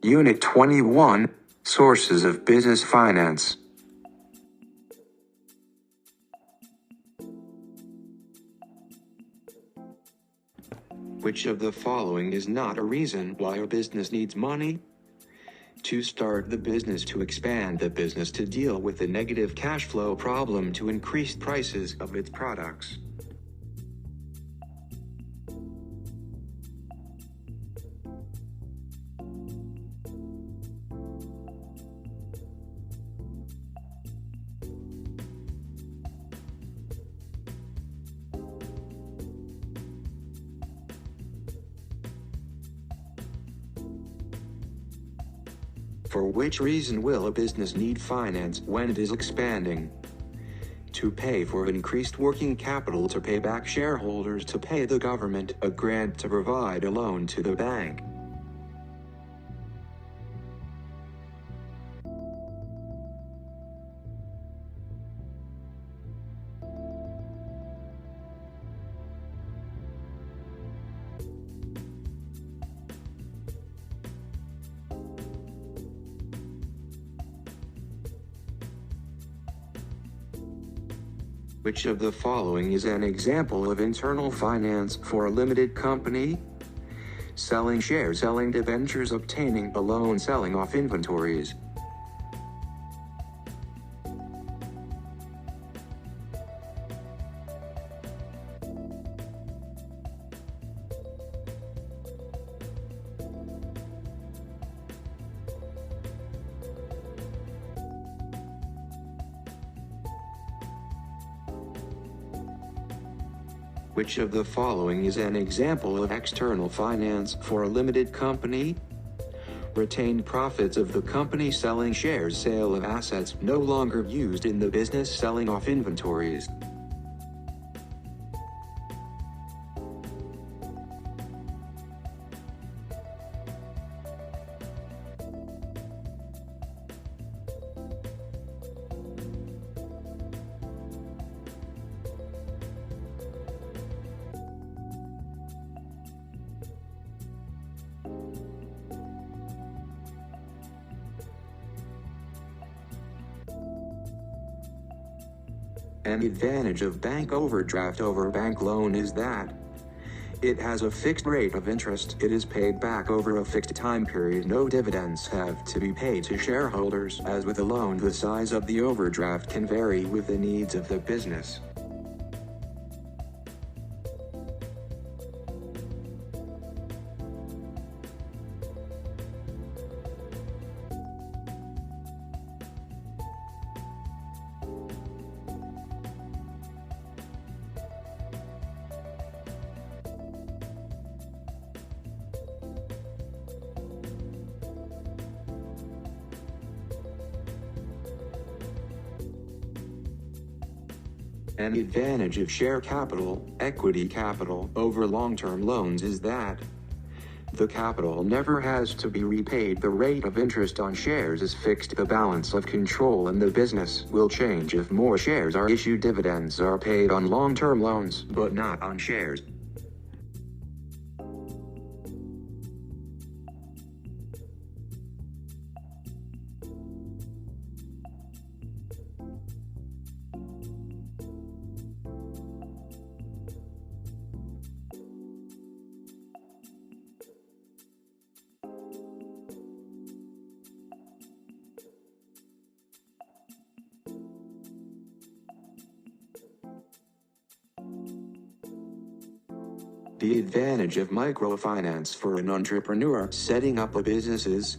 Unit 21, Sources of Business Finance. Which of the following is not a reason why a business needs money? To start the business, to expand the business, to deal with the negative cash flow problem, to increase prices of its products. For which reason will a business need finance when it is expanding? To pay for increased working capital, to pay back shareholders, to pay the government a grant, to provide a loan to the bank. Which of the following is an example of internal finance for a limited company? Selling shares, selling debentures, obtaining a loan, selling off inventories. Which of the following is an example of external finance for a limited company? Retained profits of the company, selling shares, sale of assets no longer used in the business, selling off inventories. An advantage of bank overdraft over bank loan is that it has a fixed rate of interest. It is paid back over a fixed time period. No dividends have to be paid to shareholders. As with a loan, the size of the overdraft can vary with the needs of the business. An advantage of share capital, equity capital, over long-term loans is that the capital never has to be repaid. The rate of interest on shares is fixed. The balance of control in the business will change if more shares are issued. Dividends are paid on long-term loans, but not on shares. The advantage of microfinance for an entrepreneur setting up a business is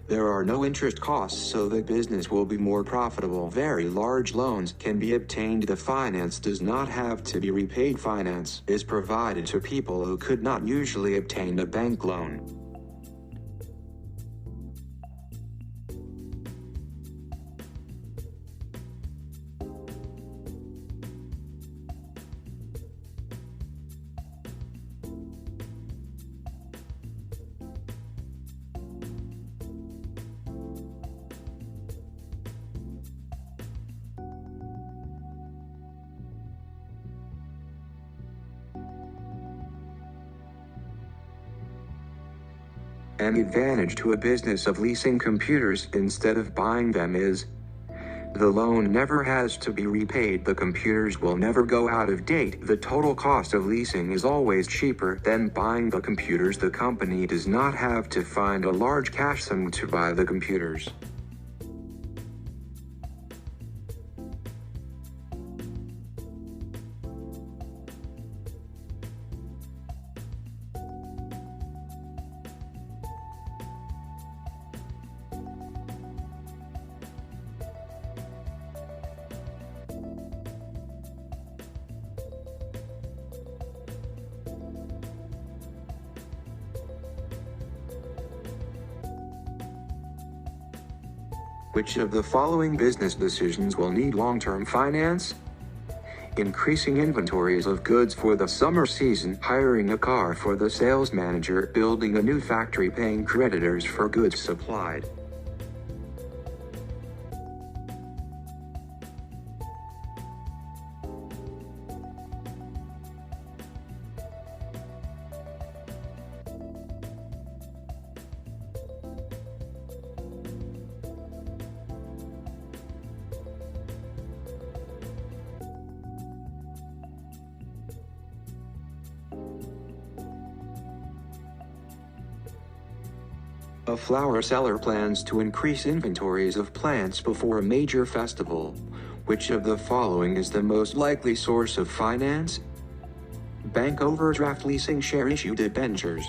there are no interest costs, so the business will be more profitable. Very large loans can be obtained. The finance does not have to be repaid. Finance is provided to people who could not usually obtain a bank loan. An advantage to a business of leasing computers instead of buying them is the loan never has to be repaid. The computers will never go out of date. The total cost of leasing is always cheaper than buying the computers. The company does not have to find a large cash sum to buy the computers. Which of the following business decisions will need long-term finance? Increasing inventories of goods for the summer season, hiring a car for the sales manager, building a new factory, paying creditors for goods supplied. A flower seller plans to increase inventories of plants before a major festival. Which of the following is the most likely source of finance? Bank overdraft, leasing, share issue, debentures.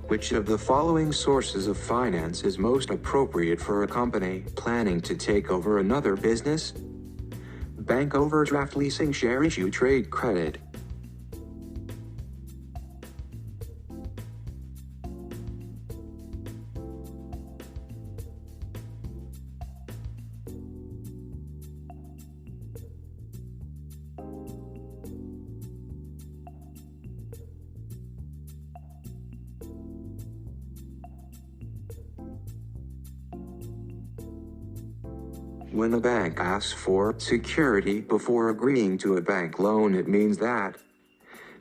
Which of the following sources of finance is most appropriate for a company planning to take over another business? Bank overdraft, leasing, share issue, trade credit. When a bank asks for security before agreeing to a bank loan, it means that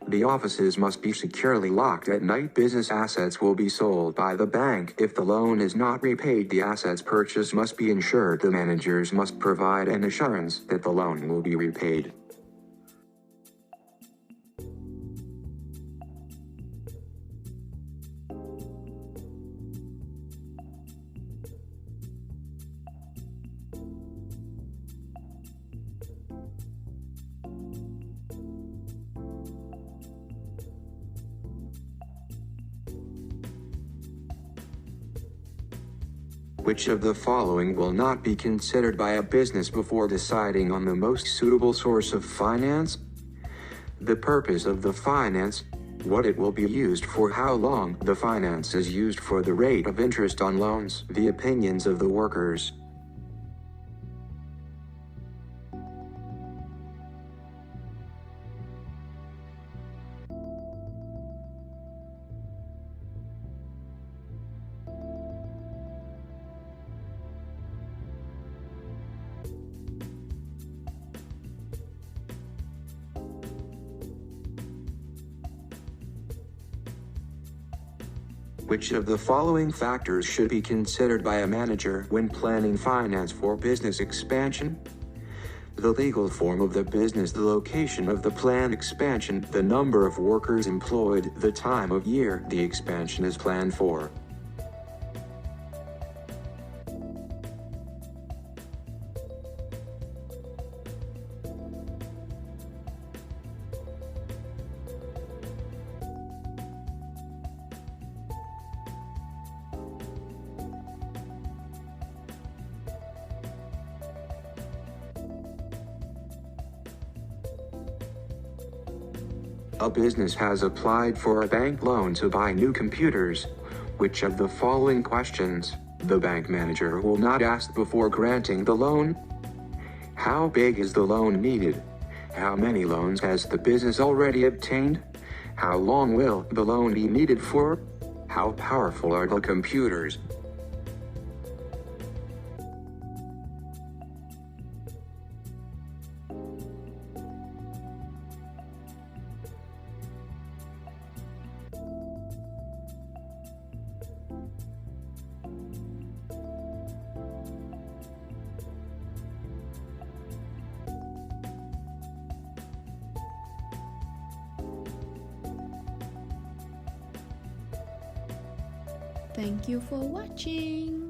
the offices must be securely locked at night. Business assets will be sold by the bank. If the loan is not repaid, the assets purchased must be insured. The managers must provide an assurance that the loan will be repaid. Which of the following will not be considered by a business before deciding on the most suitable source of finance? The purpose of the finance, what it will be used for, how long the finance is used for, the rate of interest on loans, the opinions of the workers. Which of the following factors should be considered by a manager when planning finance for business expansion? The legal form of the business, the location of the planned expansion, the number of workers employed, the time of year the expansion is planned for. A business has applied for a bank loan to buy new computers. Which of the following questions the bank manager will not ask before granting the loan? How big is the loan needed? How many loans has the business already obtained? How long will the loan be needed for? How powerful are the computers? Thank you for watching.